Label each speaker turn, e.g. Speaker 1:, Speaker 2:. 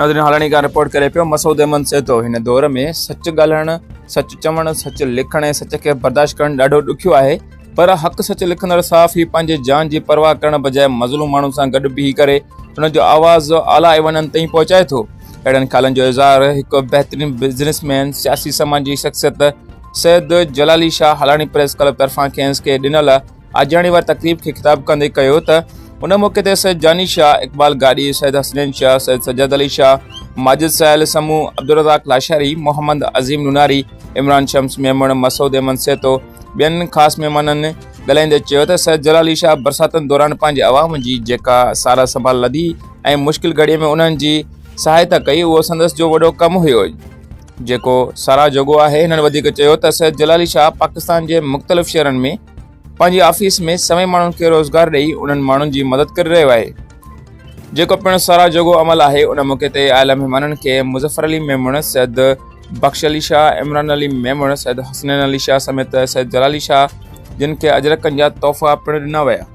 Speaker 1: नाज़रीन, हालानी का रिपोर्ट करे पियो मसूद अहमद सेतो हिन दौर में सच ॻाल्हाइण, सच चवण, सच लिखण ऐं सच खे बर्दाश्त करण ॾाढो ॾुखियो आहे। पर हक़ सच लिखंदड़ साफ़ ही पंहिंजे जान जी परवाह करण बजाय मज़लूम माण्हू सां गॾु बीही करे हुन जो आवाज़ आला ऐवाननि ताईं पहुचाए थो। अहिड़नि ख़्यालनि जो इज़हार हिकु बहितरीन बिज़नेसमैन, सियासी समाजी शख़्सियत सैयद जलाली शाह हालानी प्रेस क्लब तरफ़ां खेसि खे ॾिनल आजाणी वारी तक़रीब खे ख़िताब कंदे कयो त उन मौक़े ते सैयद जानी शाह, इक़बाल गाड़ी, सैयद हसनैन शाह, सैयद सज्जाद अली शाह, माजिद साहिल समूह, अब्दुल रज़ाक लाशारी, मोहम्मद अज़ीम नुनारी, इमरान शम्स मेमण, मसूद अहमद सेतो ॿियनि ख़ासि महिमाननि ॻाल्हाईंदे चयो त सैयद जलाली शाह बरसातनि दौरान पंहिंजे अवाम जी जेका सारा संभाल लधी ऐं मुश्किल घड़ीअ में उन्हनि जी सहायता कई, उहो संदसि जो वॾो कमु हुयो जेको साराह जोॻो आहे। हिननि वधीक चयो त सैयद जलाली शाह पाकिस्तान जे मुख़्तलिफ़ शहरनि में पंहिंजी ऑफिस में सभई माण्हुनि खे रोज़गार ॾेई उन्हनि माण्हुनि जी मदद करे रहियो आहे, जेको पिणु साराह जोॻो अमल आहे। उन मौक़े ते आयल महिमाननि खे मुज़फ़र अली मेमण, सैयद बख़्श अली शाह, इमरान अली मेमण, सैयद हसनैन अली शाह समेत सैयद जलाली शाह जिन खे अजरकनि जा तोहफ़ा पिणु ॾिना विया।